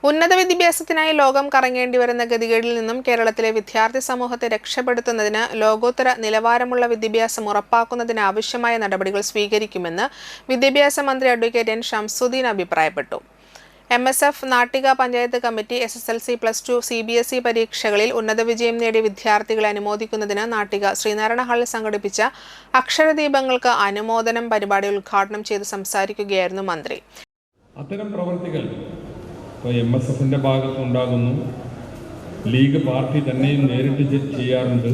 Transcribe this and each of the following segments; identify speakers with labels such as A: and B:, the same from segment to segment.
A: ഉന്നത വിദ്യാഭ്യാസത്തിനായി ലോകം കറങ്ങേണ്ടി വരുന്ന ഗതികേടിൽ നിന്നും കേരളത്തിലെ വിദ്യാർത്ഥി സമൂഹത്തെ രക്ഷപ്പെടുത്തുന്നതിന് ലോകോത്തര നിലവാരമുള്ള വിദ്യാഭ്യാസം ഉറപ്പാക്കുന്നതിന് ആവശ്യമായ നടപടികൾ സ്വീകരിക്കുമെന്ന് വിദ്യാഭ്യാസ മന്ത്രി അഡ്വക്കേറ്റ് എൻ ഷംസുദ്ദീൻ അഭിപ്രായപ്പെട്ടു. MSF Nattika panchayat committee SSLC +2 CBSE പരീക്ഷകളിൽ ഉന്നത വിജയം നേടിയ വിദ്യാർത്ഥികളെ അനുമോദിക്കുന്നതിന് നാട്ടിക ശ്രീനാരായണ ഹാളിൽ സംഘടിപ്പിച്ച അക്ഷരദീപങ്ങൾക്ക് അനുമോദനം പരിപാടി ഉദ്ഘാടനം ചെയ്ത് സംസാരിക്കുകയായിരുന്നു മന്ത്രി.
B: അത്തരം പ്രവർത്തികൾ MSFന്റെ ഭാഗത്തുണ്ടാകുന്നു. ലീഗ് പാർട്ടി തന്നെയും നേരിട്ട് ചെയ്യാറുണ്ട്.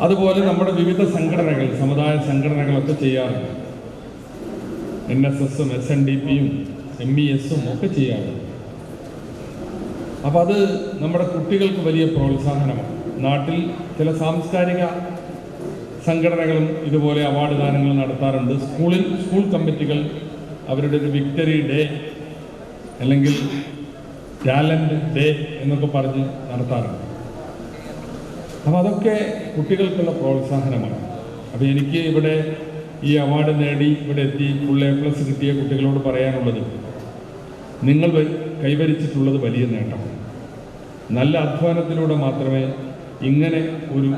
B: അതുപോലെ നമ്മുടെ വിവിധ സംഘടനകൾ, സമുദായ സംഘടനകളൊക്കെ ചെയ്യാറുണ്ട്. NSSും SNDPയും MESും ഒക്കെ ചെയ്യാറുണ്ട്. അപ്പോൾ അത് നമ്മുടെ കുട്ടികൾക്ക് വലിയ പ്രോത്സാഹനമാണ്. നാട്ടിൽ ചില സാംസ്കാരിക സംഘടനകളും ഇതുപോലെ അവാർഡ് ദാനങ്ങൾ നടത്താറുണ്ട്. സ്കൂൾ കമ്മിറ്റികൾ അവരുടെ ഒരു വിക്ടറി ഡേ അല്ലെങ്കിൽ ടാലൻറ്റ് ഡേ എന്നൊക്കെ പറഞ്ഞ് നടത്താറുണ്ട്. അപ്പോൾ അതൊക്കെ കുട്ടികൾക്കുള്ള പ്രോത്സാഹനമാണ്. അപ്പോൾ എനിക്ക് ഇവിടെ ഈ അവാർഡ് നേടി ഇവിടെ എത്തി ഫുൾ A+ കിട്ടിയ കുട്ടികളോട് പറയാനുള്ളത്, നിങ്ങൾ കൈവരിച്ചിട്ടുള്ളത് വലിയ നേട്ടം. നല്ല അധ്വാനത്തിലൂടെ മാത്രമേ ഇങ്ങനെ ഒരു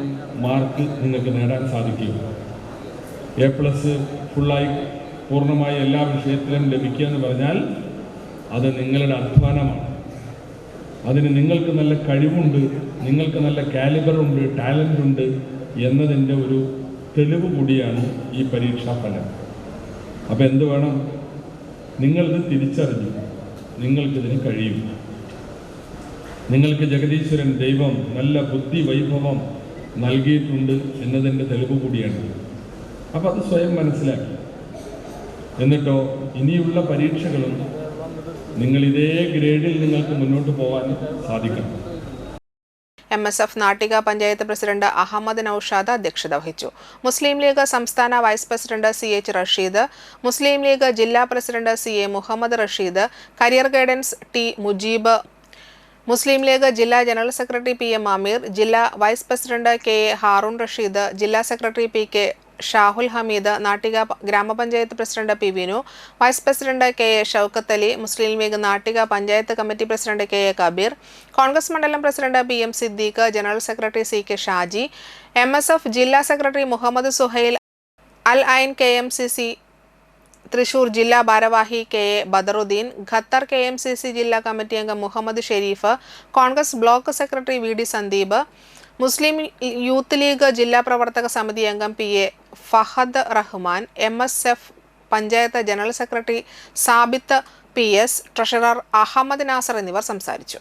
B: മാർക്ക് നിങ്ങൾക്ക് നേടാൻ സാധിക്കുകയുള്ളൂ. A+ ഫുള്ളായി പൂർണ്ണമായി എല്ലാ വിഷയത്തിലും ലഭിക്കുക എന്ന് പറഞ്ഞാൽ അത് നിങ്ങളുടെ അധ്വാനമാണ്. അതിന് നിങ്ങൾക്ക് നല്ല കഴിവുണ്ട്, നിങ്ങൾക്ക് നല്ല കാലിബറുണ്ട്, ടാലൻ്റ് ഉണ്ട് എന്നതിൻ്റെ ഒരു തെളിവ് കൂടിയാണ് ഈ പരീക്ഷാഫലം. അപ്പോൾ എന്ത് വേണം? നിങ്ങളിത് തിരിച്ചറിഞ്ഞു, നിങ്ങൾക്കിതിന് കഴിയും. നിങ്ങൾക്ക് ജഗദീശ്വരൻ ദൈവം നല്ല ബുദ്ധി വൈഭവം നൽകിയിട്ടുണ്ട് എന്നതിൻ്റെ തെളിവ് കൂടിയാണ്. അപ്പോൾ അത് സ്വയം മനസ്സിലാക്കി. എന്നിട്ടോ ഇനിയുള്ള പരീക്ഷകളും നിങ്ങൾ ഇതേ ഗ്രേഡിൽ നിങ്ങൾക്ക് മുന്നോട്ട് പോകാൻ സാധിക്കണം.
A: MSF നാട്ടിക പഞ്ചായത്ത് പ്രസിഡന്റ് അഹമ്മദ് നൌഷാദ് അധ്യക്ഷത വഹിച്ചു. മുസ്ലിം ലീഗ് സംസ്ഥാന vice president CH Rasheed, Muslim League ജില്ലാ president CA Muhammad Rasheed, career guidance T Mujeeb, Muslim League ജില്ലാ ജനറൽ സെക്രട്ടറി PM അമീർ, ജില്ലാ vice president KA Haroon Rasheed, ജില്ലാ സെക്രട്ടറി PK ഷാഹുൽ ഹമീദ്, നാട്ടിക ഗ്രാമപഞ്ചായത്ത് president P Vinu, vice president KA Shoukath Ali, Muslim League Nattika panchayat committee president KA Kabeer, Congress മണ്ഡലം president PM Siddique, general secretary CK Shaji, MSF ജില്ലാ secretary Muhammad Suhail, Al Ain KMCC Thrissur ജില്ലാ ഭാരവാഹി KA Badaruddin, Qatar KMCC ജില്ലാ committee അംഗം Muhammad Shareef, Congress block secretary VD Sandeep, Muslim Youth League ജില്ലാ പ്രവർത്തക സമിതി അംഗം PA Fahad Rahman, MSF panchayat general secretary Sabith PS, treasurer Ahammed Nasar എന്നിവർ സംസാരിച്ചു.